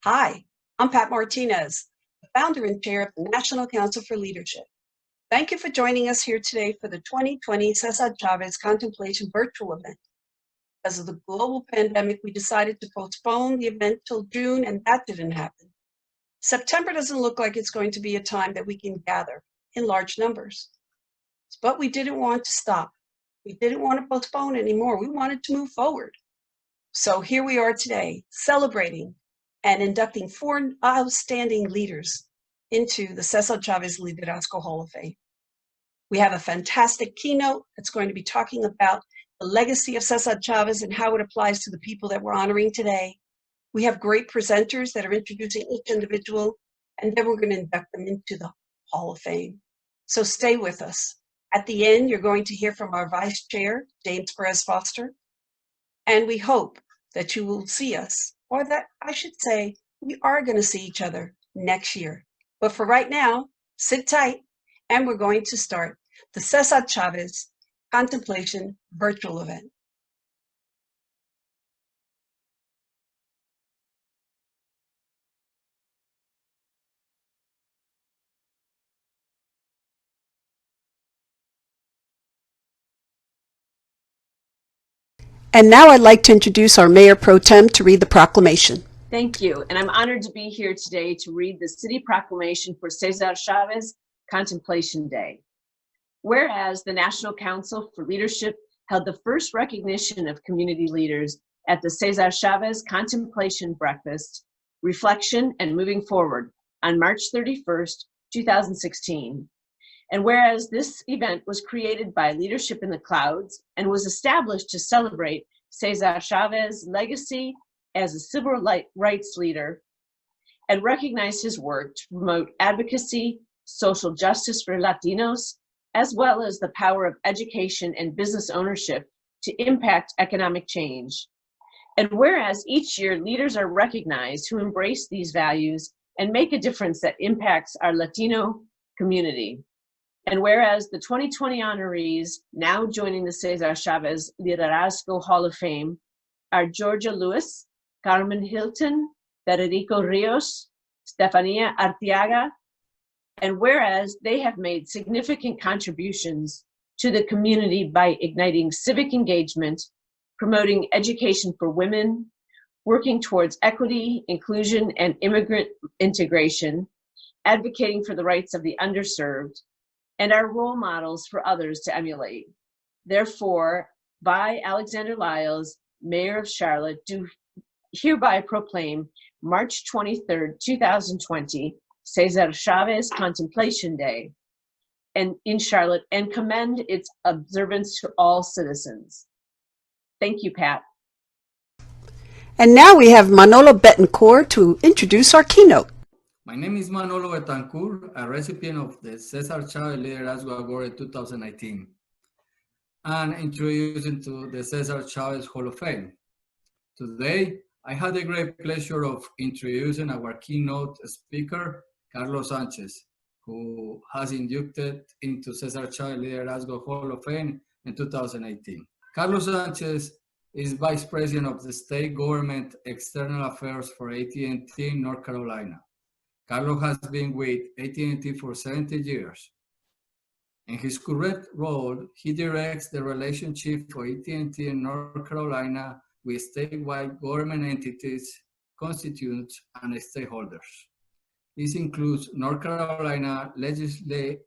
Hi, I'm Pat Martinez, the founder and chair of the National Council for Leadership. Thank you for joining us here today for the 2020 Cesar Chavez Contemplation virtual event. Because of the global pandemic, we decided to postpone the event till June, and that didn't happen. September doesn't look like it's going to be a time that we can gather in large numbers. But we didn't want to stop. We didn't want to postpone anymore. We wanted to move forward. So here we are today, celebrating and inducting 4 outstanding leaders into the Cesar Chavez Liderazgo Hall of Fame. We have a fantastic keynote that's going to be talking about the legacy of Cesar Chavez and how it applies to the people that we're honoring today. We have great presenters that are introducing each individual, and then we're going to induct them into the Hall of Fame. So stay with us. At the end, you're going to hear from our Vice Chair, James Perez Foster, and we hope that you will see us, or that I should say, we are going to see each other next year. But for right now, sit tight, and we're going to start the Cesar Chavez Contemplation virtual event. And now I'd like to introduce our Mayor Pro Tem to read the proclamation. Thank you, and I'm honored to be here today to read the city proclamation for Cesar Chavez Contemplation Day. Whereas the National Council for Leadership held the first recognition of community leaders at the Cesar Chavez Contemplation Breakfast, Reflection and Moving Forward on March 31st, 2016. And whereas this event was created by Leadership in the Clouds and was established to celebrate Cesar Chavez's legacy as a civil rights leader and recognize his work to promote advocacy, social justice for Latinos, as well as the power of education and business ownership to impact economic change. And whereas each year leaders are recognized who embrace these values and make a difference that impacts our Latino community. And whereas the 2020 honorees now joining the Cesar Chavez Liderazgo Hall of Fame are Georgia Lewis, Carmen Hilton, Federico Rios, Stefania Arteaga, and whereas they have made significant contributions to the community by igniting civic engagement, promoting education for women, working towards equity, inclusion, and immigrant integration, advocating for the rights of the underserved, and are role models for others to emulate. Therefore, by Alexander Lyles, Mayor of Charlotte, do hereby proclaim March 23rd, 2020, Cesar Chavez Contemplation Day and in Charlotte, and commend its observance to all citizens. Thank you, Pat. And now we have Manolo Betancourt to introduce our keynote. My name is Manolo Betancourt, a recipient of the Cesar Chavez Liderazgo Award 2019, and introduced into the Cesar Chavez Hall of Fame. Today, I had the great pleasure of introducing our keynote speaker, Carlos Sanchez, who has inducted into Cesar Chavez Liderazgo Hall of Fame in 2018. Carlos Sanchez is Vice President of the State Government External Affairs for AT&T North Carolina. Carlos has been with AT&T for 70 years. In his current role, he directs the relationship for AT&T in North Carolina with statewide government entities, constituents, and stakeholders. This includes North Carolina legislative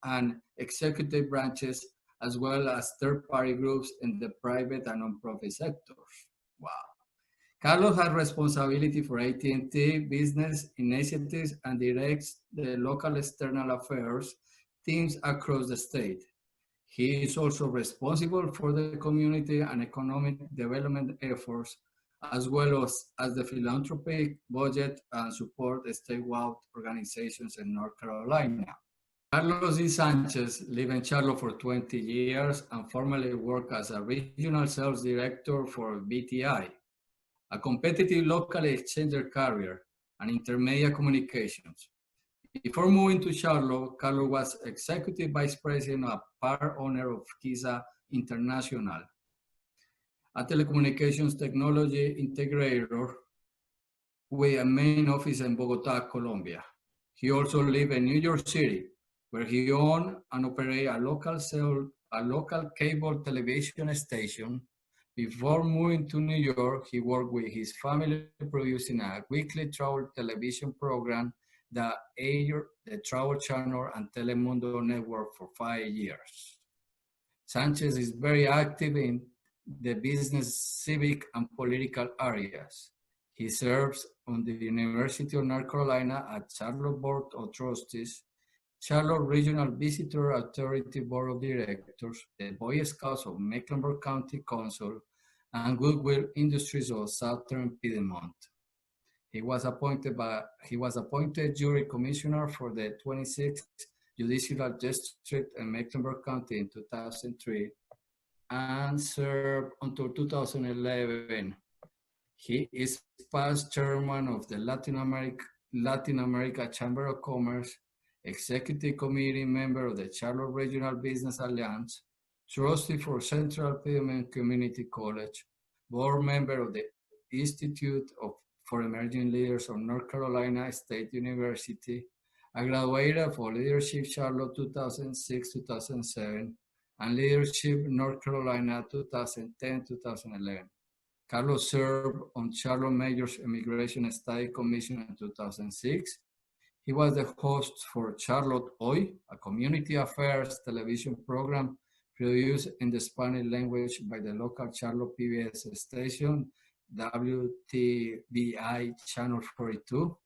and executive branches, as well as third-party groups in the private and nonprofit sectors. Wow. Carlos has responsibility for AT&T business initiatives and directs the local external affairs teams across the state. He is also responsible for the community and economic development efforts, as well as the philanthropic budget and support statewide organizations in North Carolina. Carlos D. Sanchez lived in Charlotte for 20 years and formerly worked as a regional sales director for BTI, a competitive local exchanger carrier, and intermedia communications. Before moving to Charlotte, Carlos was Executive Vice President and part owner of Kisa International, a telecommunications technology integrator with a main office in Bogota, Colombia. He also lived in New York City, where he owned and operated a local cable television station. Before moving to New York, he worked with his family producing a weekly travel television program that aired the Travel Channel and Telemundo network for 5 years. Sanchez is very active in the business, civic, and political areas. He serves on the University of North Carolina at Charlotte Board of Trustees, Charlotte Regional Visitor Authority Board of Directors, the Boy Scouts of Mecklenburg County Council, and Goodwill Industries of Southern Piedmont. He was appointed jury commissioner for the 26th Judicial District in Mecklenburg County in 2003 and served until 2011. He is past chairman of the Latin America Chamber of Commerce, executive committee member of the Charlotte Regional Business Alliance, trustee for Central Piedmont Community College, board member of the Institute for Emerging Leaders of North Carolina State University, a graduate of Leadership Charlotte 2006-2007, and Leadership North Carolina 2010-2011. Carlos served on Charlotte Mayor's Immigration Study Commission in 2006. He was the host for Charlotte Hoy, a community affairs television program produced in the Spanish language by the local Charlotte PBS station, WTBI Channel 42.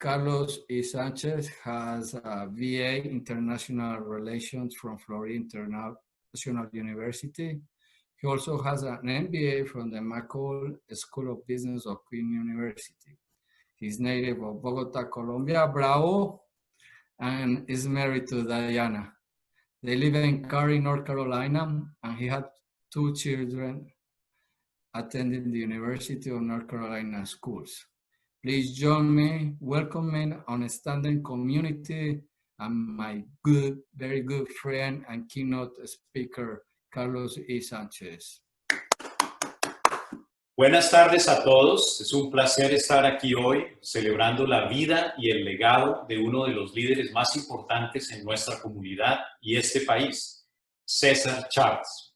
Carlos E. Sanchez has a VA International Relations from Florida International University. He also has an MBA from the McCall School of Business of Queen University. He's native of Bogota, Colombia, Bravo, and is married to Diana. They live in Cary, North Carolina, and he had 2 children attending the University of North Carolina schools. Please join me welcoming on a standing community and my very good friend and keynote speaker, Carlos E. Sánchez. Buenas tardes a todos. Es un placer estar aquí hoy celebrando la vida y el legado de uno de los líderes más importantes en nuestra comunidad y este país, Cesar Chavez.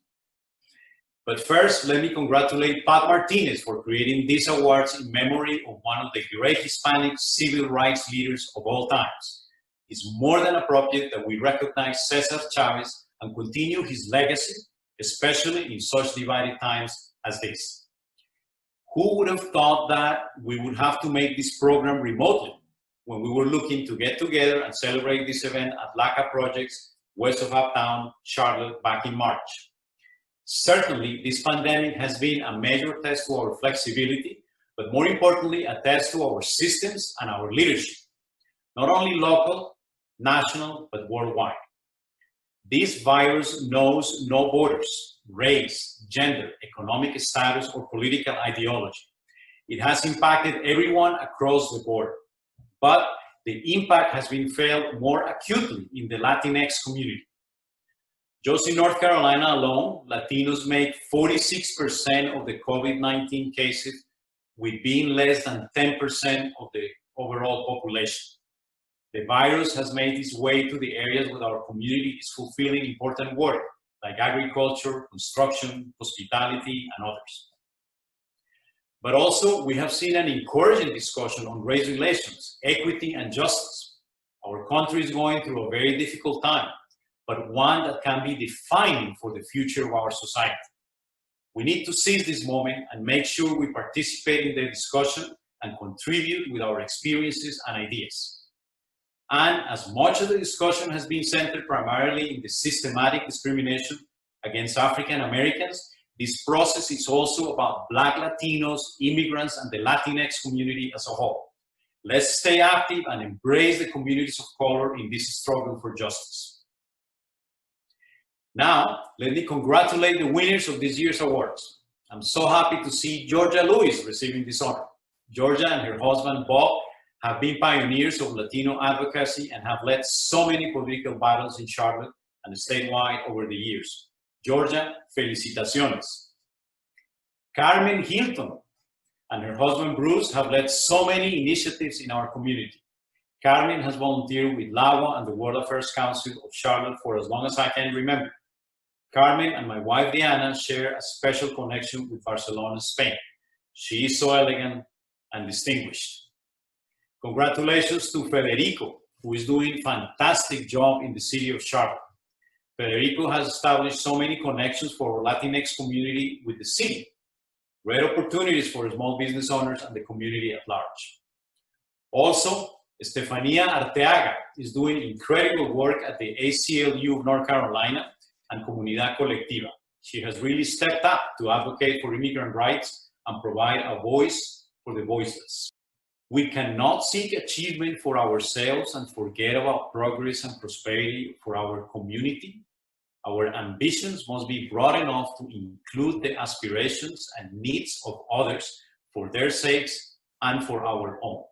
But first, let me congratulate Pat Martinez for creating these awards in memory of one of the great Hispanic civil rights leaders of all times. It's more than appropriate that we recognize Cesar Chavez and continue his legacy, especially in such divided times as this. Who would have thought that we would have to make this program remotely when we were looking to get together and celebrate this event at LACA Projects, west of Uptown, Charlotte, back in March? Certainly, this pandemic has been a major test to our flexibility, but more importantly, a test to our systems and our leadership, not only local, national, but worldwide. This virus knows no borders, race, gender, economic status, or political ideology. It has impacted everyone across the board, but the impact has been felt more acutely in the Latinx community. Just in North Carolina alone, Latinos make 46% of the COVID-19 cases, with being less than 10% of the overall population. The virus has made its way to the areas where our community is fulfilling important work, like agriculture, construction, hospitality, and others. But also, we have seen an encouraging discussion on race relations, equity, and justice. Our country is going through a very difficult time, but one that can be defining for the future of our society. We need to seize this moment and make sure we participate in the discussion and contribute with our experiences and ideas. And as much of the discussion has been centered primarily in the systematic discrimination against African Americans, this process is also about Black Latinos, immigrants, and the Latinx community as a whole. Let's stay active and embrace the communities of color in this struggle for justice. Now, let me congratulate the winners of this year's awards. I'm so happy to see Georgia Lewis receiving this honor. Georgia and her husband, Bob, have been pioneers of Latino advocacy and have led so many political battles in Charlotte and statewide over the years. Georgia, felicitaciones. Carmen Hilton and her husband Bruce have led so many initiatives in our community. Carmen has volunteered with LAWA and the World Affairs Council of Charlotte for as long as I can remember. Carmen and my wife Diana share a special connection with Barcelona, Spain. She is so elegant and distinguished. Congratulations to Federico, who is doing a fantastic job in the city of Charlotte. Federico has established so many connections for our Latinx community with the city. Great opportunities for small business owners and the community at large. Also, Estefania Arteaga is doing incredible work at the ACLU of North Carolina and Comunidad Colectiva. She has really stepped up to advocate for immigrant rights and provide a voice for the voiceless. We cannot seek achievement for ourselves and forget about progress and prosperity for our community. Our ambitions must be broad enough to include the aspirations and needs of others for their sakes and for our own.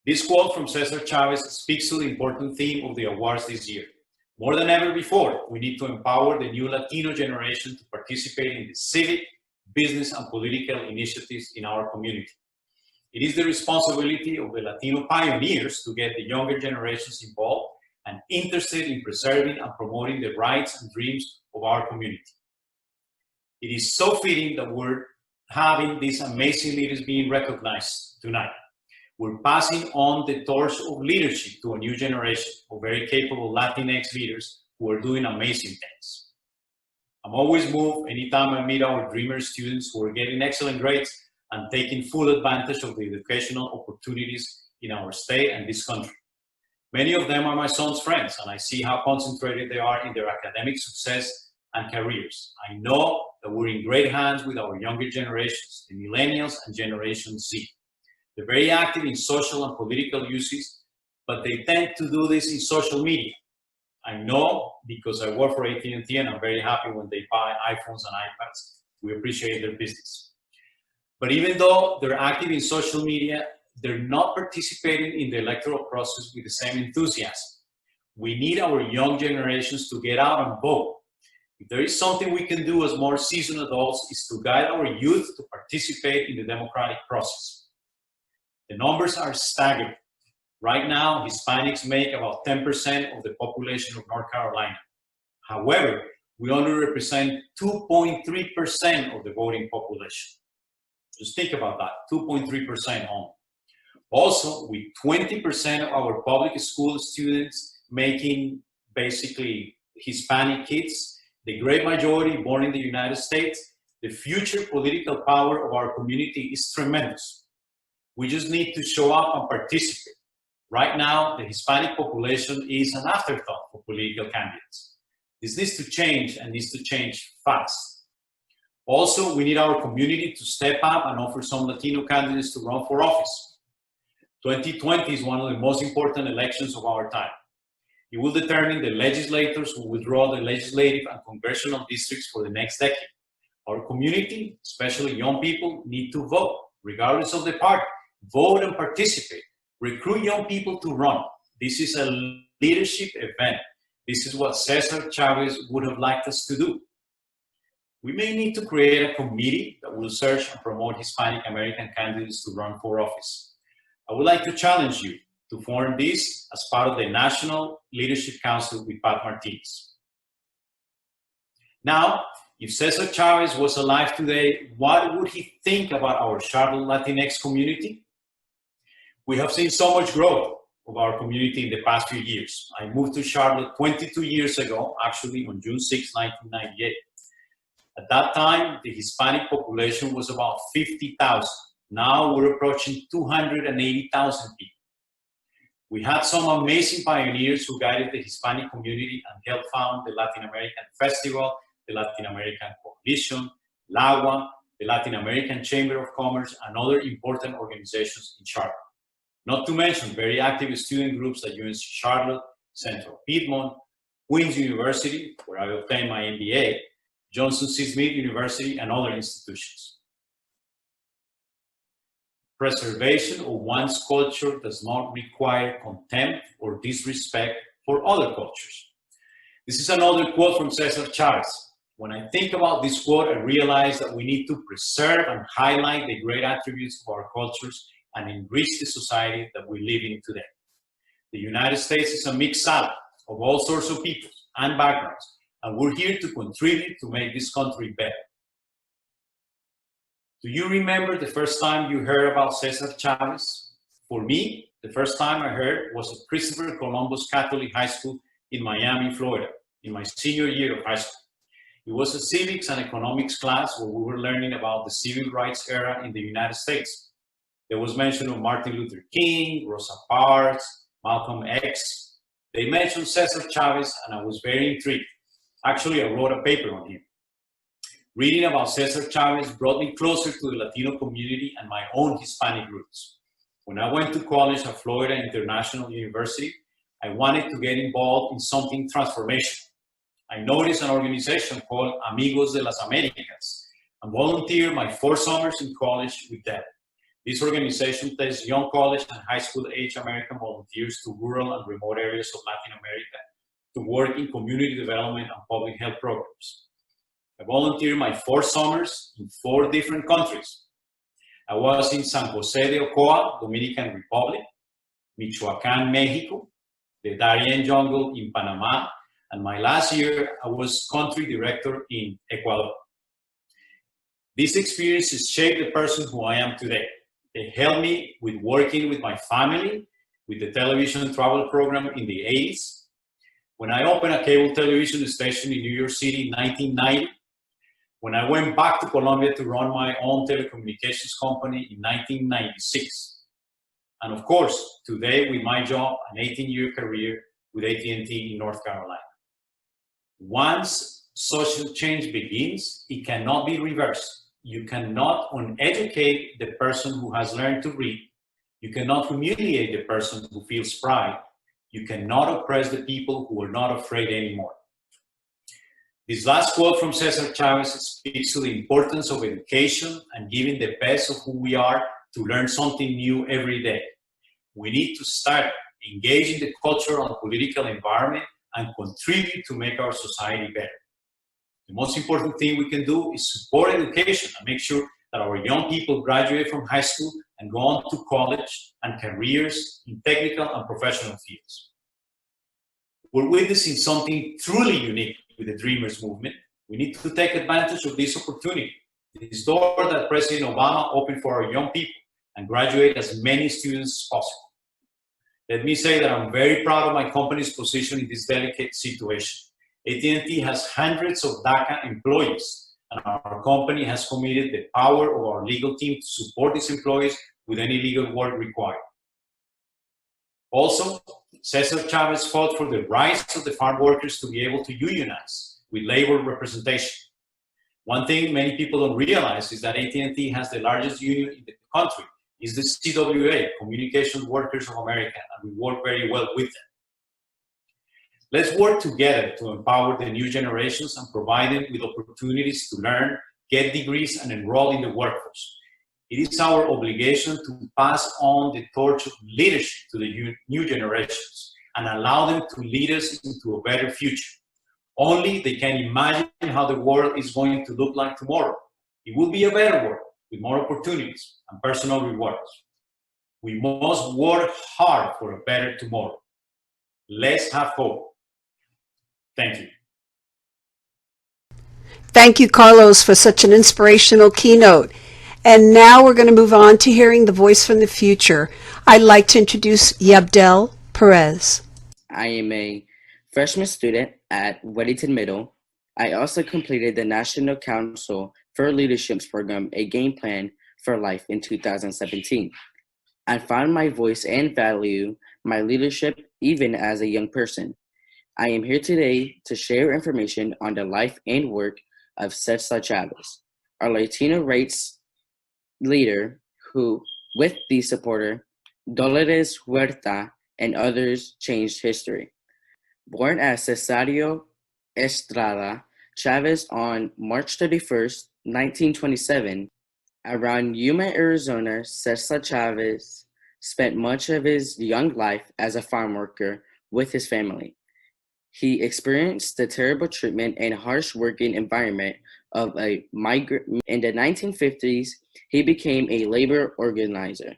This quote from Cesar Chavez speaks to the important theme of the awards this year. More than ever before, we need to empower the new Latino generation to participate in the civic, business, and political initiatives in our community. It is the responsibility of the Latino pioneers to get the younger generations involved and interested in preserving and promoting the rights and dreams of our community. It is so fitting that we're having these amazing leaders being recognized tonight. We're passing on the torch of leadership to a new generation of very capable Latinx leaders who are doing amazing things. I'm always moved anytime I meet our Dreamer students who are getting excellent grades and taking full advantage of the educational opportunities in our state and this country. Many of them are my son's friends, and I see how concentrated they are in their academic success and careers. I know that we're in great hands with our younger generations, the millennials and Generation Z. They're very active in social and political uses, but they tend to do this in social media. I know because I work for AT&T and I'm very happy when they buy iPhones and iPads. We appreciate their business. But even though they're active in social media, they're not participating in the electoral process with the same enthusiasm. We need our young generations to get out and vote. If there is something we can do as more seasoned adults, is to guide our youth to participate in the democratic process. The numbers are staggering. Right now, Hispanics make about 10% of the population of North Carolina. However, we only represent 2.3% of the voting population. Just think about that, 2.3% only. Also, with 20% of our public school students making basically Hispanic kids, the great majority born in the United States, the future political power of our community is tremendous. We just need to show up and participate. Right now, the Hispanic population is an afterthought for political candidates. This needs to change and needs to change fast. Also, we need our community to step up and offer some Latino candidates to run for office. 2020 is one of the most important elections of our time. It will determine the legislators who will draw the legislative and congressional districts for the next decade. Our community, especially young people, need to vote, regardless of the party. Vote and participate. Recruit young people to run. This is a leadership event. This is what Cesar Chavez would have liked us to do. We may need to create a committee that will search and promote Hispanic American candidates to run for office. I would like to challenge you to form this as part of the National Leadership Council with Pat Martinez. Now, if Cesar Chavez was alive today, what would he think about our Charlotte Latinx community? We have seen so much growth of our community in the past few years. I moved to Charlotte 22 years ago, actually on June 6, 1998. At that time, the Hispanic population was about 50,000. Now we're approaching 280,000 people. We had some amazing pioneers who guided the Hispanic community and helped found the Latin American Festival, the Latin American Coalition, LAWA, the Latin American Chamber of Commerce, and other important organizations in Charlotte. Not to mention very active student groups at UNC Charlotte, Central Piedmont, Queen's University, where I obtained my MBA, Johnson C. Smith University, and other institutions. Preservation of one's culture does not require contempt or disrespect for other cultures. This is another quote from Cesar Chavez. When I think about this quote, I realize that we need to preserve and highlight the great attributes of our cultures and enrich the society that we live in today. The United States is a mixed salad of all sorts of people and backgrounds, and we're here to contribute to make this country better. Do you remember the first time you heard about Cesar Chavez? For me, the first time I heard was at Christopher Columbus Catholic High School in Miami, Florida, in my senior year of high school. It was a civics and economics class where we were learning about the civil rights era in the United States. There was mention of Martin Luther King, Rosa Parks, Malcolm X. They mentioned Cesar Chavez, and I was very intrigued. Actually, I wrote a paper on him. Reading about Cesar Chavez brought me closer to the Latino community and my own Hispanic roots. When I went to college at Florida International University, I wanted to get involved in something transformational. I noticed an organization called Amigos de las Americas and volunteered my 4 summers in college with them. This organization takes young college and high school age American volunteers to rural and remote areas of Latin America to work in community development and public health programs. I volunteered my 4 summers in 4 different countries. I was in San Jose de Ocoa, Dominican Republic, Michoacán, Mexico, the Darien Jungle in Panama, and my last year, I was country director in Ecuador. These experiences shaped the person who I am today. They helped me with working with my family, with the television travel program in the 80s. When I opened a cable television station in New York City in 1990, when I went back to Colombia to run my own telecommunications company in 1996. And of course, today with my job, an 18-year career with AT&T in North Carolina. Once social change begins, it cannot be reversed. You cannot uneducate the person who has learned to read. You cannot humiliate the person who feels pride. You cannot oppress the people who are not afraid anymore. This last quote from Cesar Chavez speaks to the importance of education and giving the best of who we are to learn something new every day. We need to start engaging the cultural and political environment and contribute to make our society better. The most important thing we can do is support education and make sure that our young people graduate from high school and go on to college and careers in technical and professional fields. We're witnessing something truly unique with the Dreamers movement. We need to take advantage of this opportunity, this door that President Obama opened for our young people, and graduate as many students as possible. Let me say that I'm very proud of my company's position in this delicate situation. AT&T has hundreds of DACA employees, and our company has committed the power of our legal team to support these employees with any legal work required. Also, Cesar Chavez fought for the rights of the farm workers to be able to unionize with labor representation. One thing many people don't realize is that AT&T has the largest union in the country. It's the CWA, Communications Workers of America, and we work very well with them. Let's work together to empower the new generations and provide them with opportunities to learn, get degrees, and enroll in the workforce. It is our obligation to pass on the torch of leadership to the new generations and allow them to lead us into a better future. Only they can imagine how the world is going to look like tomorrow. It will be a better world with more opportunities and personal rewards. We must work hard for a better tomorrow. Let's have hope. Thank you. Thank you, Carlos, for such an inspirational keynote. And now we're going to move on to hearing the voice from the future. I'd like to introduce Yabdel Perez. I am a freshman student at Weddington Middle. I also completed the National Council for Leadership's program, A Game Plan for Life, in 2017. I found my voice and value my leadership even as a young person. I am here today to share information on the life and work of Cesar Chavez, our Latino rights leader who, with the supporter Dolores Huerta and others, changed history. Born as Cesario Estrada Chavez on March 31st, 1927, around Yuma, Arizona, Cesar Chavez spent much of his young life as a farm worker with his family. He experienced the terrible treatment and harsh working environment of a migrant. In the 1950s, he became a labor organizer.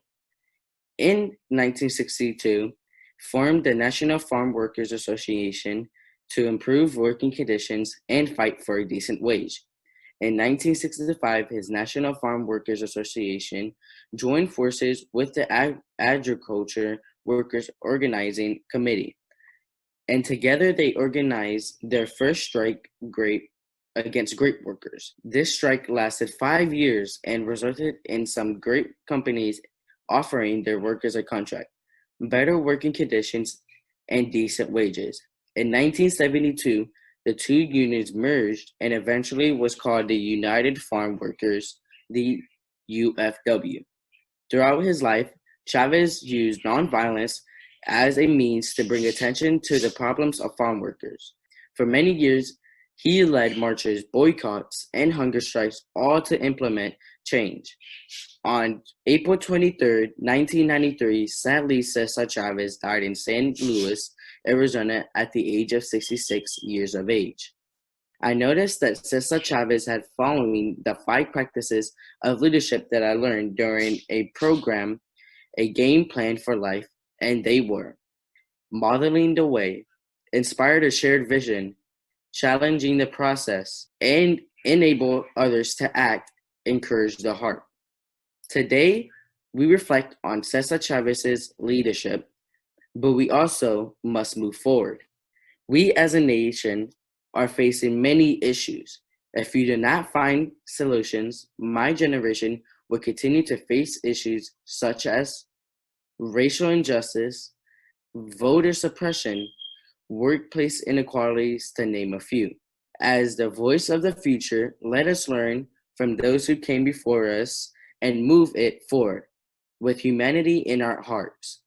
In 1962, formed the National Farm Workers Association to improve working conditions and fight for a decent wage. In 1965, his National Farm Workers Association joined forces with the Agriculture Workers Organizing Committee, and together they organized their first strike against grape workers. This strike lasted 5 years and resulted in some grape companies offering their workers a contract, better working conditions, and decent wages. In 1972, the two unions merged and eventually was called the United Farm Workers, the UFW. Throughout his life, Chavez used nonviolence as a means to bring attention to the problems of farm workers. For many years, he led marches, boycotts, and hunger strikes, all to implement change. On April 23, 1993, sadly, Cesar Chavez died in St. Louis, Arizona at the age of 66 years of age. I noticed that Cesar Chavez had following the 5 practices of leadership that I learned during a program, a game plan for life, and they were modeling the way, inspired a shared vision, challenging the process, and enable others to act, encourage the heart. Today, we reflect on Cesar Chavez's leadership, but we also must move forward. We as a nation are facing many issues. If we do not find solutions, my generation will continue to face issues such as racial injustice, voter suppression, workplace inequalities, to name a few. As the voice of the future, let us learn from those who came before us and move it forward with humanity in our hearts.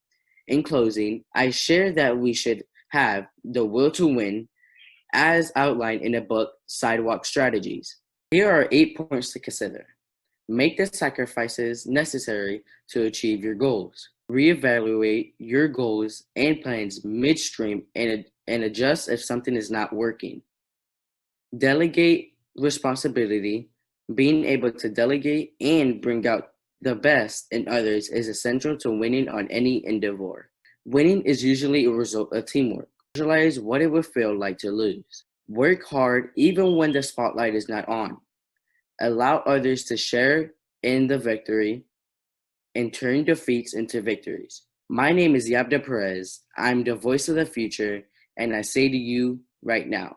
In closing, I share that we should have the will to win as outlined in the book Sidewalk Strategies. Here are 8 points to consider. Make the sacrifices necessary to achieve your goals. Reevaluate your goals and plans midstream and adjust if something is not working. Delegate responsibility. Being able to delegate and bring out the best in others is essential to winning on any endeavor. Winning is usually a result of teamwork. Visualize what it would feel like to lose. Work hard even when the spotlight is not on. Allow others to share in the victory and turn defeats into victories. My name is Yabda Perez. I'm the voice of the future, and I say to you right now,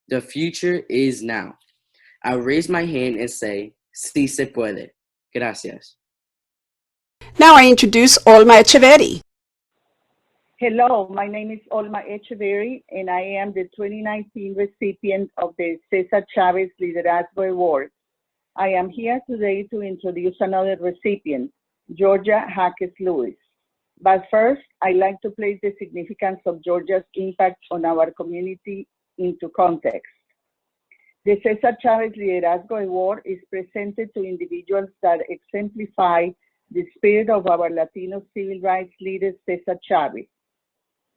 the future is now. I'll raise my hand and say, sí se puede. Gracias. Now I introduce Olma Echeverri. Hello, my name is Olma Echeverri, and I am the 2019 recipient of the Cesar Chavez Liderazgo Award. I am here today to introduce another recipient, Georgia Hackes Lewis. But first, I'd like to place the significance of Georgia's impact on our community into context. The Cesar Chavez Liderazgo Award is presented to individuals that exemplify the spirit of our Latino civil rights leader, Cesar Chavez.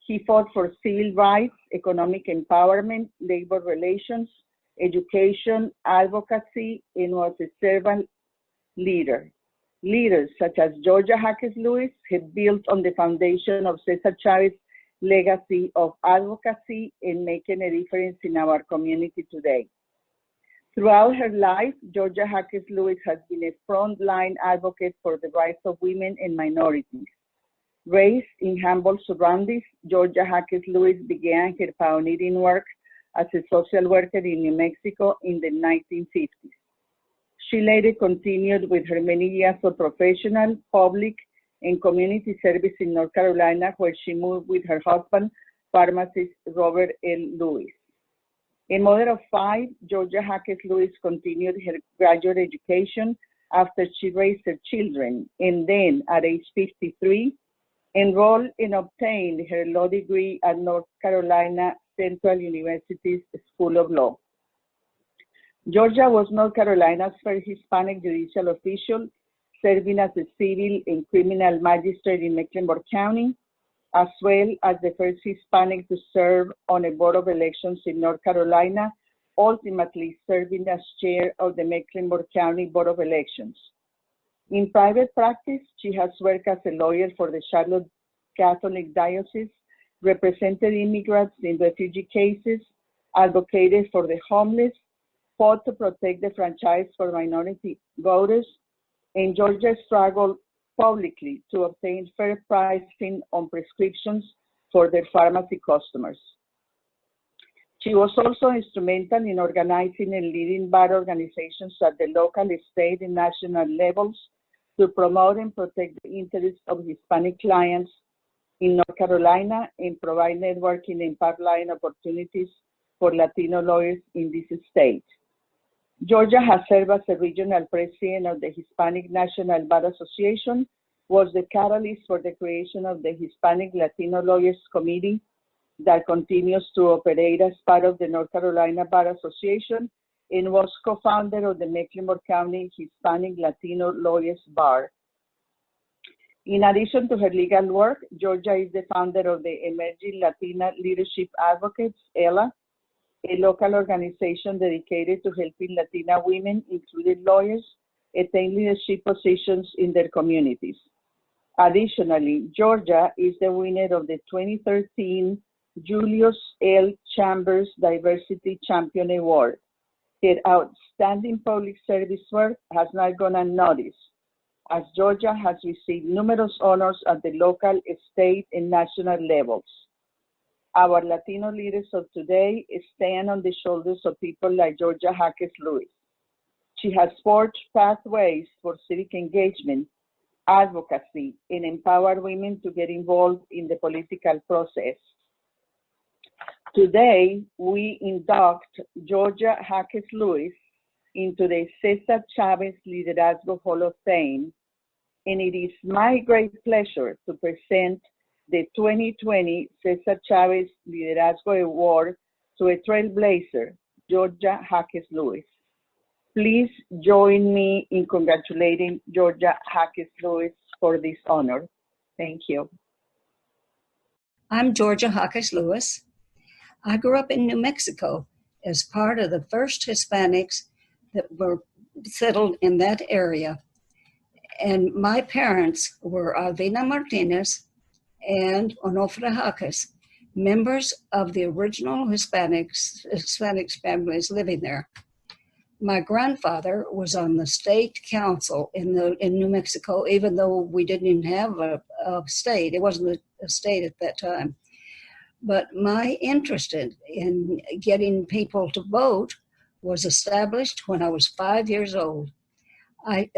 He fought for civil rights, economic empowerment, labor relations, education, advocacy, and was a servant leader. Leaders such as Georgia Hackes Lewis have built on the foundation of Cesar Chavez's legacy of advocacy and making a difference in our community today. Throughout her life, Georgia Hackes Lewis has been a frontline advocate for the rights of women and minorities. Raised in humble surroundings, Georgia Hackes Lewis began her pioneering work as a social worker in New Mexico in the 1950s. She later continued with her many years of professional, public, and community service in North Carolina, where she moved with her husband, pharmacist Robert L. Lewis. A mother of 5, Georgia Hackes Lewis continued her graduate education after she raised her children, and then at age 53, enrolled and obtained her law degree at North Carolina Central University's School of Law. Georgia was North Carolina's first Hispanic judicial official, serving as a civil and criminal magistrate in Mecklenburg County. as well as the first Hispanic to serve on a board of elections in North Carolina, ultimately serving as chair of the Mecklenburg County Board of Elections. In private practice, she has worked as a lawyer for the Charlotte Catholic Diocese, represented immigrants in refugee cases, advocated for the homeless, fought to protect the franchise for minority voters, and Georgia struggled publicly to obtain fair pricing on prescriptions for their pharmacy customers. She was also instrumental in organizing and leading bar organizations at the local, state, and national levels to promote and protect the interests of Hispanic clients in North Carolina and provide networking and pipeline opportunities for Latino lawyers in this state. Georgia has served as a regional president of the Hispanic National Bar Association, was the catalyst for the creation of the Hispanic Latino Lawyers Committee that continues to operate as part of the North Carolina Bar Association, and was co-founder of the Mecklenburg County Hispanic Latino Lawyers Bar. In addition to her legal work, Georgia is the founder of the Emerging Latina Leadership Advocates, ELA, a local organization dedicated to helping Latina women, including lawyers, attain leadership positions in their communities. Additionally, Georgia is the winner of the 2013 Julius L. Chambers Diversity Champion Award. Her outstanding public service work has not gone unnoticed, as Georgia has received numerous honors at the local, state, and national levels. Our Latino leaders of today stand on the shoulders of people like Georgia Hackes Lewis. She has forged pathways for civic engagement, advocacy, and empower women to get involved in the political process. Today, we induct Georgia Hackes Lewis into the Cesar Chavez Liderazgo Hall of Fame, and it is my great pleasure to present the 2020 Cesar Chavez Liderazgo Award to a trailblazer, Georgia Hackes Lewis. Please join me in congratulating Georgia Hackes Lewis for this honor. Thank you. I'm Georgia Hackes Lewis. I grew up in New Mexico as part of the first Hispanics that were settled in that area. And my parents were Alvina Martinez and Onofre Hackes, members of the original Hispanic families living there. My grandfather was on the state council in New Mexico, even though we didn't even have a state. It wasn't a state at that time. But my interest in getting people to vote was established when I was 5 years old. I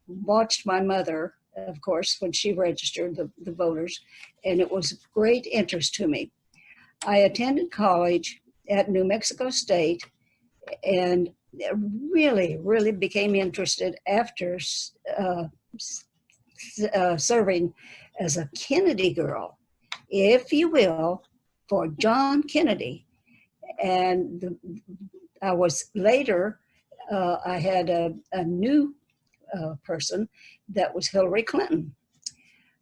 watched my mother, of course, when she registered the voters, and it was of great interest to me. I attended college at New Mexico State and really, really became interested after serving as a Kennedy girl, if you will, for John Kennedy. And I was later, I had a new person that was Hillary Clinton.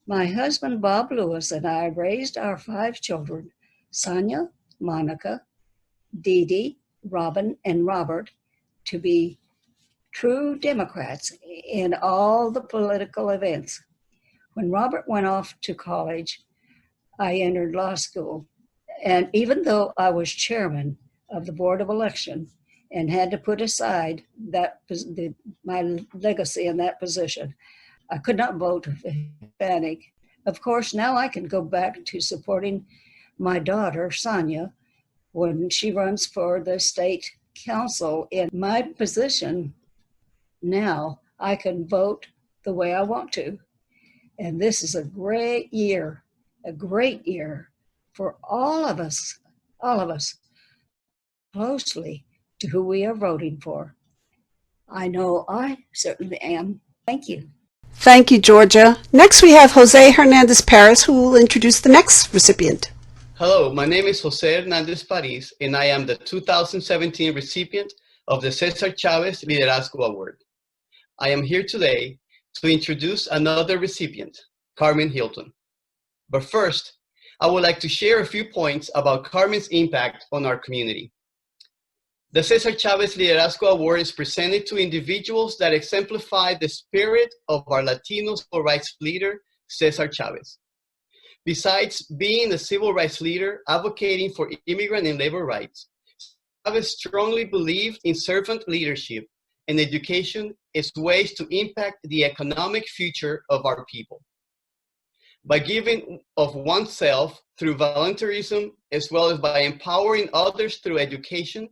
My husband, Bob Lewis, and I raised our 5 children, Sonia, Monica, Dee Dee, Robin, and Robert, to be true Democrats in all the political events. When Robert went off to college, I entered law school. And even though I was chairman of the Board of Election and had to put aside my legacy in that position, I could not vote Hispanic. Of course, now I can go back to supporting my daughter, Sonia, when she runs for the state council. In my position now, I can vote the way I want to. And this is a great year for all of us closely to who we are voting for. I know I certainly am. Thank you. Thank you, Georgia. Next, we have Jose Hernandez Paris, who will introduce the next recipient. Hello, my name is Jose Hernandez Paris, and I am the 2017 recipient of the Cesar Chavez Liderazgo Award. I am here today to introduce another recipient, Carmen Hilton. But first, I would like to share a few points about Carmen's impact on our community. The Cesar Chavez Liderazgo Award is presented to individuals that exemplify the spirit of our Latino civil rights leader, Cesar Chavez. Besides being a civil rights leader advocating for immigrant and labor rights, Chavez strongly believed in servant leadership and education as ways to impact the economic future of our people. By giving of oneself through volunteerism, as well as by empowering others through education,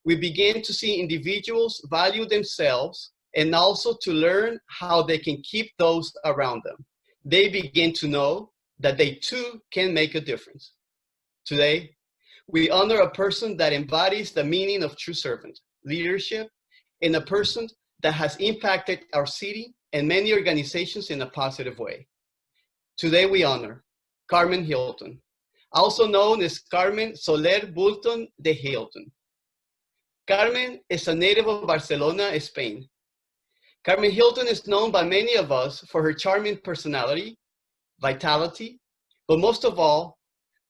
we begin to see individuals value themselves and also to learn how they can keep those around them. They begin to know that they too can make a difference. Today, we honor a person that embodies the meaning of true servant leadership and a person that has impacted our city and many organizations in a positive way. Today we honor Carmen Hilton, also known as Carmen Soler Bulton de Hilton. Carmen is a native of Barcelona, Spain. Carmen Hilton is known by many of us for her charming personality, vitality, but most of all,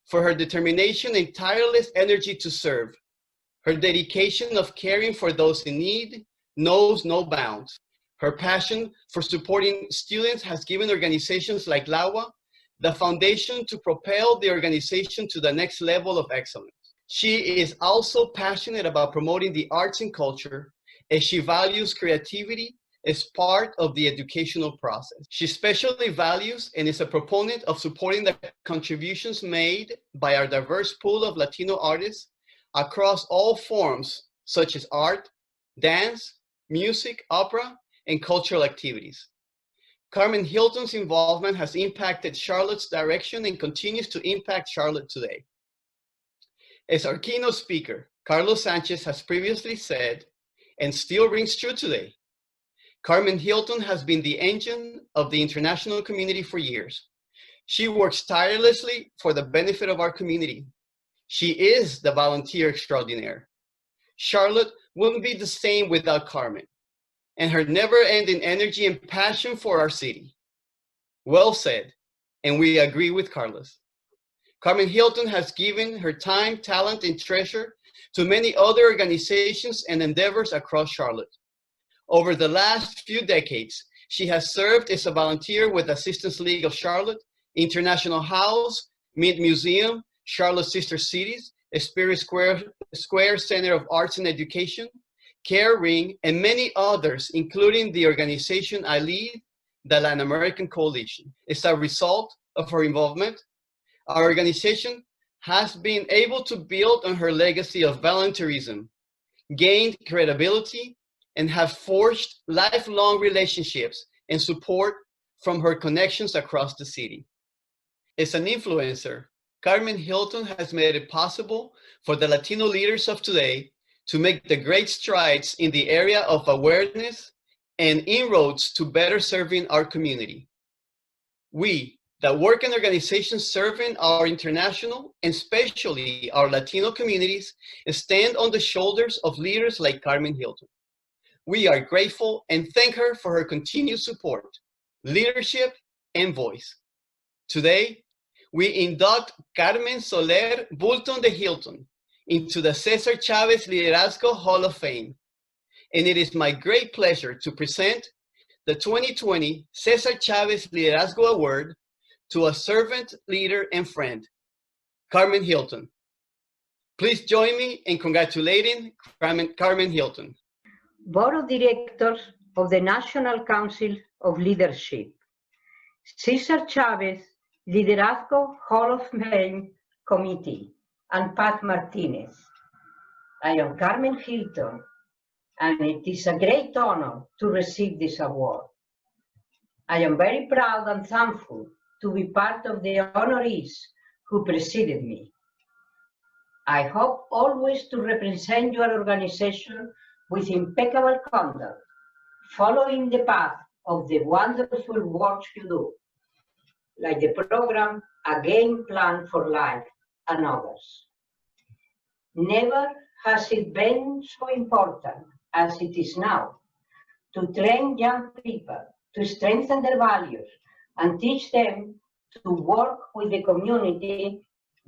for her determination and tireless energy to serve. Her dedication of caring for those in need knows no bounds. Her passion for supporting students has given organizations like LAWA the foundation to propel the organization to the next level of excellence. She is also passionate about promoting the arts and culture, as she values creativity as part of the educational process. She especially values and is a proponent of supporting the contributions made by our diverse pool of Latino artists across all forms, such as art, dance, music, opera, and cultural activities. Carmen Hilton's involvement has impacted Charlotte's direction and continues to impact Charlotte today. As our keynote speaker, Carlos Sanchez has previously said, and still rings true today, Carmen Hilton has been the engine of the international community for years. She works tirelessly for the benefit of our community. She is the volunteer extraordinaire. Charlotte wouldn't be the same without Carmen and her never-ending energy and passion for our city. Well said, and we agree with Carlos. Carmen Hilton has given her time, talent, and treasure to many other organizations and endeavors across Charlotte. Over the last few decades, she has served as a volunteer with Assistance League of Charlotte, International House, Mint Museum, Charlotte Sister Cities, Spirit Square Center of Arts and Education, Care Ring, and many others, including the organization I lead, the Latin American Coalition. As a result of her involvement, our organization has been able to build on her legacy of volunteerism, gained credibility, and have forged lifelong relationships and support from her connections across the city. As an influencer, Carmen Hilton has made it possible for the Latino leaders of today to make the great strides in the area of awareness and inroads to better serving our community. We that work in organizations serving our international and especially our Latino communities stand on the shoulders of leaders like Carmen Hilton. We are grateful and thank her for her continued support, leadership, and voice. Today, we induct Carmen Soler Bulton de Hilton into the Cesar Chavez Liderazgo Hall of Fame. And it is my great pleasure to present the 2020 Cesar Chavez Liderazgo Award to a servant, leader, and friend, Carmen Hilton. Please join me in congratulating Carmen Hilton. Board of Directors of the National Council of Leadership, Cesar Chavez Liderazgo Hall of Fame Committee, and Pat Martinez. I am Carmen Hilton, and it is a great honor to receive this award. I am very proud and thankful to be part of the honorees who preceded me. I hope always to represent your organization with impeccable conduct, following the path of the wonderful work you do, like the program A Game Plan for Life and others. Never has it been so important as it is now to train young people, to strengthen their values, and teach them to work with the community,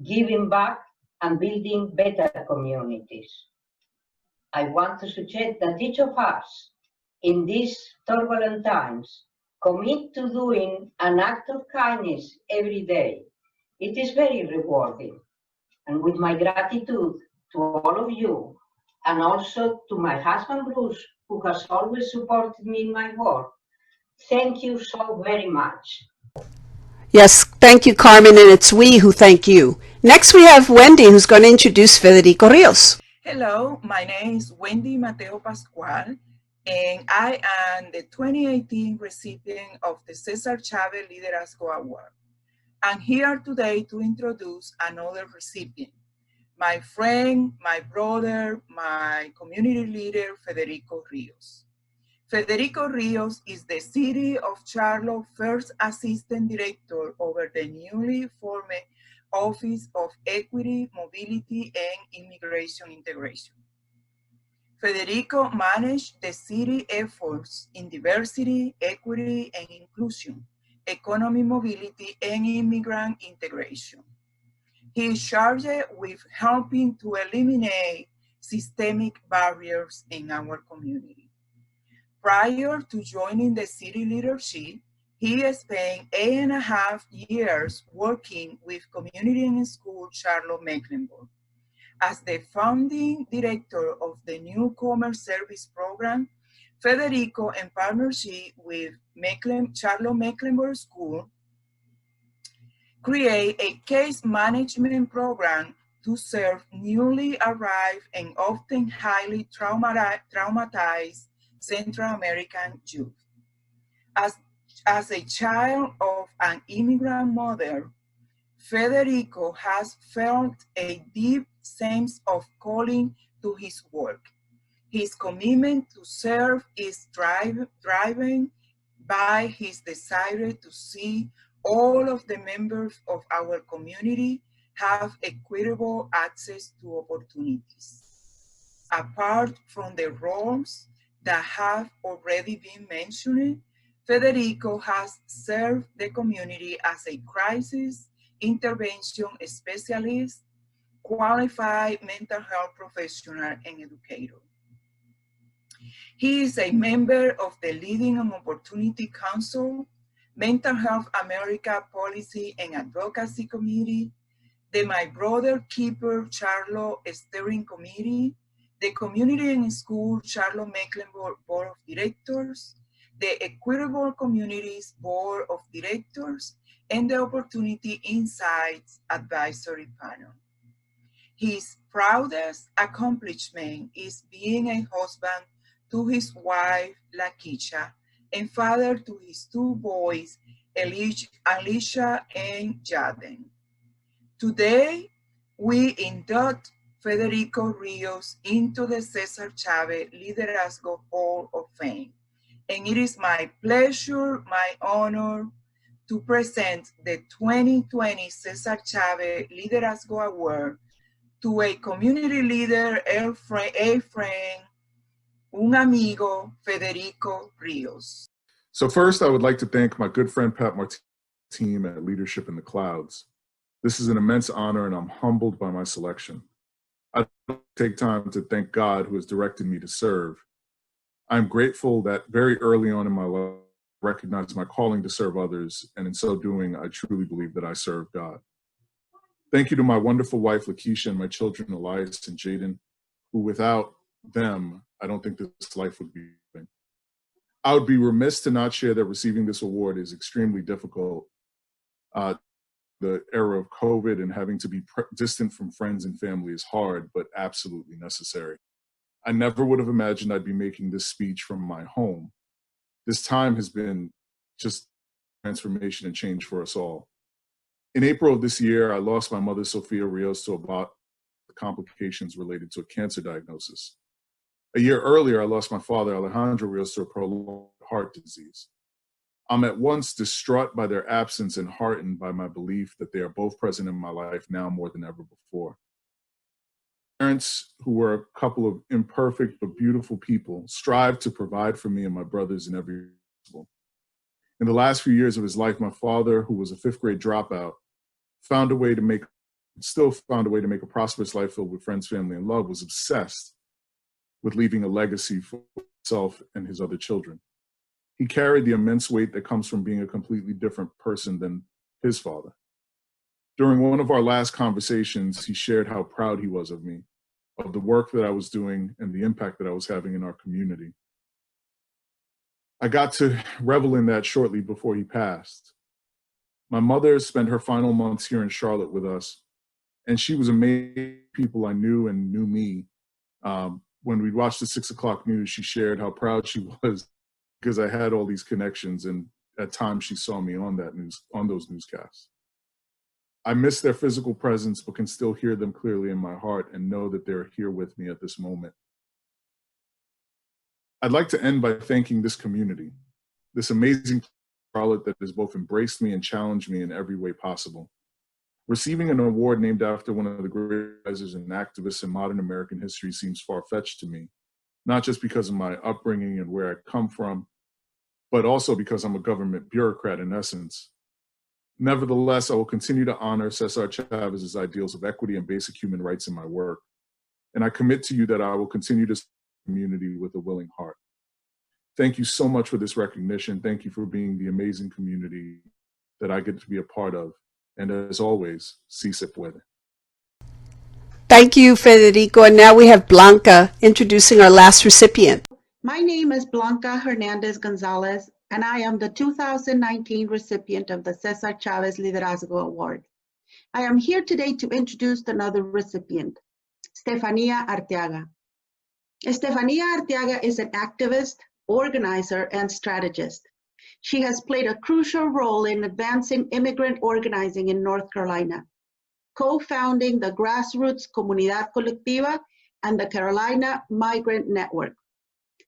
giving back and building better communities. I want to suggest that each of us in these turbulent times commit to doing an act of kindness every day. It is very rewarding. And with my gratitude to all of you, and also to my husband Bruce, who has always supported me in my work, thank you so very much. Yes, thank you, Carmen, and it's we who thank you. Next, we have Wendy, who's going to introduce Federico Rios. Hello, my name is Wendy Mateo Pascual, and I am the 2018 recipient of the Cesar Chavez Liderazgo Award. I'm here today to introduce another recipient, my friend, my brother, my community leader, Federico Rios. Federico Rios is the City of Charlotte First Assistant Director over the newly formed Office of Equity, Mobility, and Immigration Integration. Federico managed the city efforts in diversity, equity, and inclusion, economic mobility, and immigrant integration. He is charged with helping to eliminate systemic barriers in our community. Prior to joining the city leadership, he spent 8.5 years working with Community and School Charlotte Mecklenburg. As the founding director of the Newcomer Service Program, Federico, in partnership with Charlotte Mecklenburg School, create a case management program to serve newly arrived and often highly traumatized Central American youth. As a child of an immigrant mother, Federico has felt a deep sense of calling to his work. His commitment to serve is driven by his desire to see all of the members of our community have equitable access to opportunities. Apart from the roles that have already been mentioned, Federico has served the community as a crisis intervention specialist, qualified mental health professional, and educator. He is a member of the Leading on Opportunity Council, Mental Health America Policy and Advocacy Committee, the My Brother Keeper Charlotte Steering Committee, the Community and School Charlotte Mecklenburg Board of Directors, the Equitable Communities Board of Directors, and the Opportunity Insights Advisory Panel. His proudest accomplishment is being a husband to his wife, Lakeisha, and father to his two boys, Alicia and Jaden. Today, we induct Federico Rios into the Cesar Chavez Liderazgo Hall of Fame. And it is my pleasure, my honor, to present the 2020 Cesar Chavez Liderazgo Award to a community leader, a friend, un amigo, Federico Rios. So first, I would like to thank my good friend Pat Martin's team at Leadership in the Clouds. This is an immense honor, and I'm humbled by my selection. I take time to thank God who has directed me to serve. I'm grateful that very early on in my life, I recognized my calling to serve others, and in so doing, I truly believe that I serve God. Thank you to my wonderful wife, Lakeisha, and my children, Elias and Jaden, who without them, I don't think this life would be living. I would be remiss to not share that receiving this award is extremely difficult. The era of COVID and having to be distant from friends and family is hard, but absolutely necessary. I never would have imagined I'd be making this speech from my home. This time has been just transformation and change for us all. In April of this year, I lost my mother, Sophia Rios, to about complications related to a cancer diagnosis. A year earlier, I lost my father, Alejandro Rios, to a prolonged heart disease. I'm at once distraught by their absence and heartened by my belief that they are both present in my life now more than ever before. Parents, who were a couple of imperfect but beautiful people, strive to provide for me and my brothers in every way possible. In the last few years of his life, my father, who was a fifth grade dropout, still found a way to make a prosperous life filled with friends, family, and love, was obsessed with leaving a legacy for himself and his other children. He carried the immense weight that comes from being a completely different person than his father. During one of our last conversations, he shared how proud he was of me, of the work that I was doing and the impact that I was having in our community. I got to revel in that shortly before he passed. My mother spent her final months here in Charlotte with us, and she was amazing. People I knew and knew me. When we watched the 6 o'clock news, she shared how proud she was because I had all these connections, and at times she saw me on those newscasts. I miss their physical presence, but can still hear them clearly in my heart and know that they're here with me at this moment. I'd like to end by thanking this community, this amazing Charlotte that has both embraced me and challenged me in every way possible. Receiving an award named after one of the great advisors and activists in modern American history seems far-fetched to me, not just because of my upbringing and where I come from, but also because I'm a government bureaucrat in essence. Nevertheless, I will continue to honor Cesar Chavez's ideals of equity and basic human rights in my work. And I commit to you that I will continue to serve the community with a willing heart. Thank you so much for this recognition. Thank you for being the amazing community that I get to be a part of. And as always, si se puede. Thank you, Federico. And now we have Blanca introducing our last recipient. My name is Blanca Hernandez Gonzalez, and I am the 2019 recipient of the Cesar Chavez Liderazgo Award. I am here today to introduce another recipient, Stefania Arteaga. Stefania Arteaga is an activist, organizer, and strategist. She has played a crucial role in advancing immigrant organizing in North Carolina, co-founding the grassroots Comunidad Colectiva and the Carolina Migrant Network.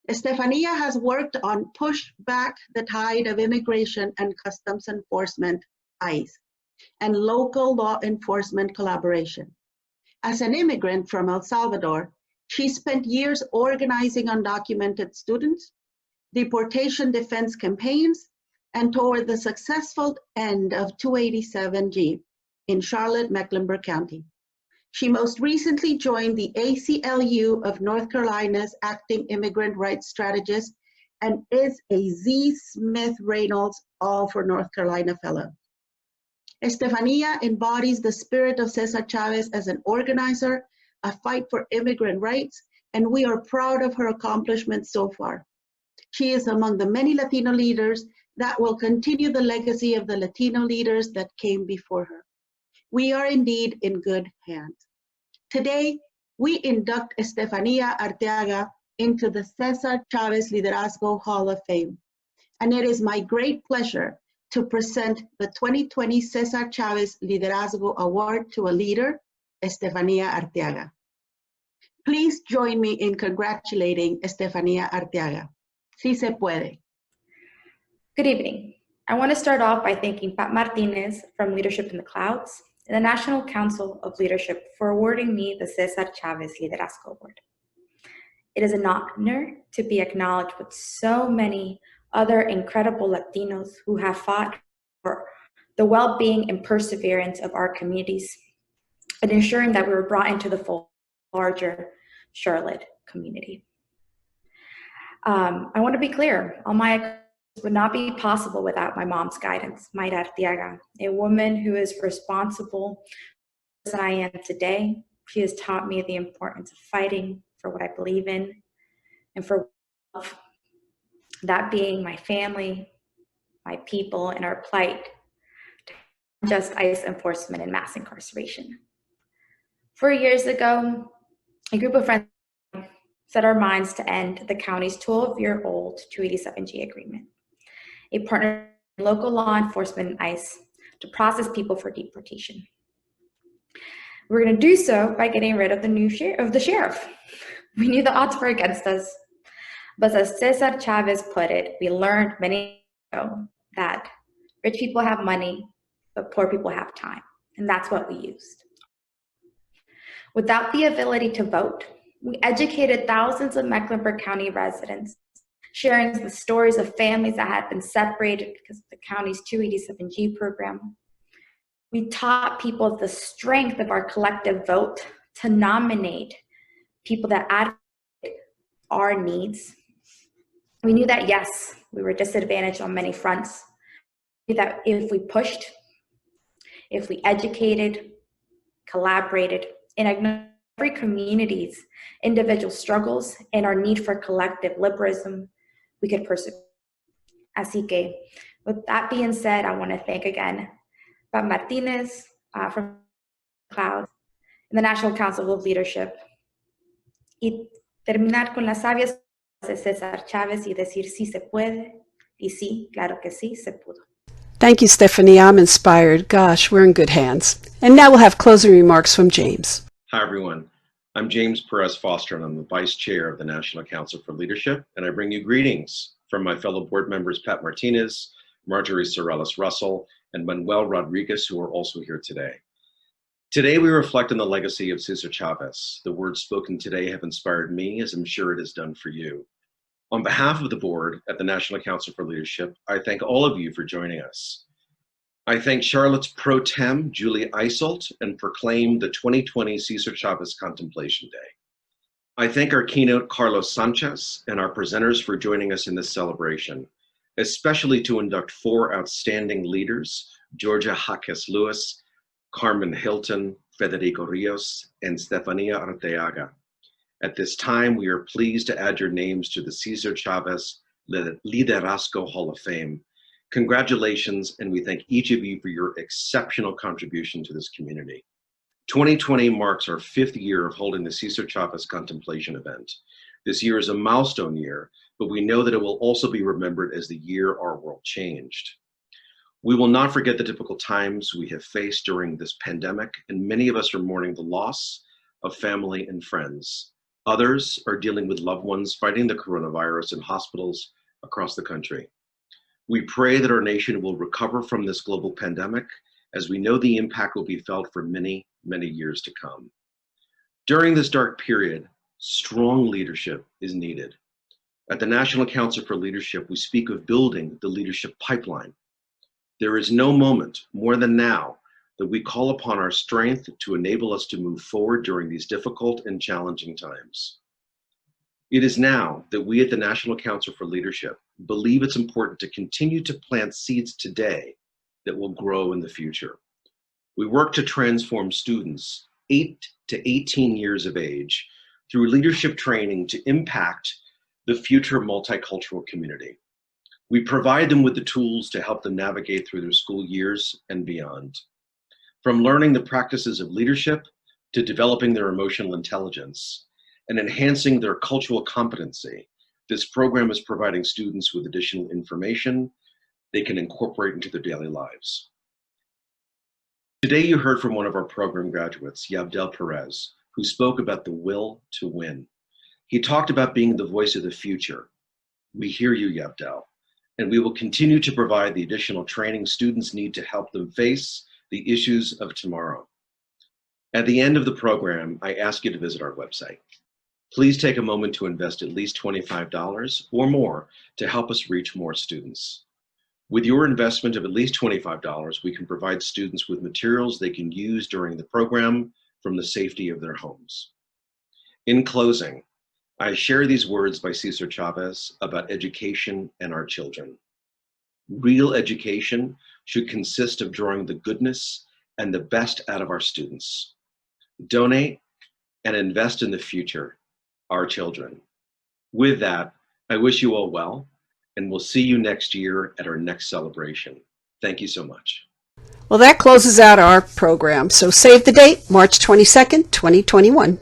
Estefania has worked on Push Back the Tide of Immigration and Customs Enforcement, ICE, and local law enforcement collaboration. As an immigrant from El Salvador, she spent years organizing undocumented students, deportation defense campaigns, and toward the successful end of 287G in Charlotte, Mecklenburg County. She most recently joined the ACLU of North Carolina's Acting Immigrant Rights Strategist and is a Z. Smith Reynolds All for North Carolina Fellow. Estefania embodies the spirit of Cesar Chavez as an organizer, a fight for immigrant rights, and we are proud of her accomplishments so far. She is among the many Latino leaders that will continue the legacy of the Latino leaders that came before her. We are indeed in good hands. Today, we induct Estefania Arteaga into the Cesar Chavez Liderazgo Hall of Fame. And it is my great pleasure to present the 2020 Cesar Chavez Liderazgo Award to a leader, Estefania Arteaga. Please join me in congratulating Estefania Arteaga. Si se puede. Good evening. I want to start off by thanking Pat Martinez from Leadership in the Clouds and the National Council of Leadership for awarding me the Cesar Chavez Liderazgo Award. It is an honor to be acknowledged with so many other incredible Latinos who have fought for the well-being and perseverance of our communities and ensuring that we were brought into the full larger Charlotte community. I want to be clear, all my would not be possible without my mom's guidance, Mayra Arteaga, a woman who is responsible as I am today. She has taught me the importance of fighting for what I believe in and for love, that being my family, my people, and our plight to just ICE enforcement and mass incarceration. 4 years ago, a group of friends set our minds to end the county's 12-year-old 287G agreement, a partner in local law enforcement and ICE to process people for deportation. We're going to do so by getting rid of the sheriff. We knew the odds were against us, but as Cesar Chavez put it, we learned many years ago that rich people have money, but poor people have time, and that's what we used. Without the ability to vote, we educated thousands of Mecklenburg County residents sharing the stories of families that had been separated because of the county's 287G program. We taught people the strength of our collective vote to nominate people that advocate our needs. We knew that, yes, we were disadvantaged on many fronts. We knew that if we pushed, if we educated, collaborated, and acknowledged every community's individual struggles and our need for collective liberalism, we could persevere. Así que, with that being said, I want to thank again Pat Martinez from Cloud and the National Council of Leadership. Y terminar con las sabias de Cesar Chavez y decir sí se puede, y sí, claro que sí, se pudo. Thank you, Stephanie. I'm inspired. Gosh, we're in good hands. And now we'll have closing remarks from James. Hi, everyone. I'm James Perez Foster, and I'm the Vice Chair of the National Council for Leadership, and I bring you greetings from my fellow board members, Pat Martinez, Marjorie Sorrellis Russell, and Manuel Rodriguez, who are also here today. Today, we reflect on the legacy of Cesar Chavez. The words spoken today have inspired me, as I'm sure it has done for you. On behalf of the board at the National Council for Leadership, I thank all of you for joining us. I thank Charlotte's Pro Tem, Julie Eiselt, and proclaim the 2020 Cesar Chavez Contemplation Day. I thank our keynote, Carlos Sanchez, and our presenters for joining us in this celebration, especially to induct 4 outstanding leaders, Georgia Jaques Lewis, Carmen Hilton, Federico Rios, and Stefania Arteaga. At this time, we are pleased to add your names to the Cesar Chavez Liderazgo Hall of Fame. Congratulations, and we thank each of you for your exceptional contribution to this community. 2020 marks our 5th year of holding the Cesar Chavez Contemplation event. This year is a milestone year, but we know that it will also be remembered as the year our world changed. We will not forget the difficult times we have faced during this pandemic, and many of us are mourning the loss of family and friends. Others are dealing with loved ones fighting the coronavirus in hospitals across the country. We pray that our nation will recover from this global pandemic, as we know the impact will be felt for many, many years to come. During this dark period, strong leadership is needed. At the National Council for Leadership, we speak of building the leadership pipeline. There is no moment more than now that we call upon our strength to enable us to move forward during these difficult and challenging times. It is now that we at the National Council for Leadership believe it's important to continue to plant seeds today that will grow in the future. We work to transform students 8 to 18 years of age through leadership training to impact the future multicultural community. We provide them with the tools to help them navigate through their school years and beyond. From learning the practices of leadership to developing their emotional intelligence and enhancing their cultural competency, this program is providing students with additional information they can incorporate into their daily lives. Today you heard from one of our program graduates, Yabdel Perez, who spoke about the will to win. He talked about being the voice of the future. We hear you, Yabdel, and we will continue to provide the additional training students need to help them face the issues of tomorrow. At the end of the program, I ask you to visit our website. Please take a moment to invest at least $25 or more to help us reach more students. With your investment of at least $25, we can provide students with materials they can use during the program from the safety of their homes. In closing, I share these words by Cesar Chavez about education and our children. Real education should consist of drawing the goodness and the best out of our students. Donate and invest in the future, our children. With that, I wish you all well, and we'll see you next year at our next celebration. Thank you so much. Well, that closes out our program. So save the date, March 22nd, 2021.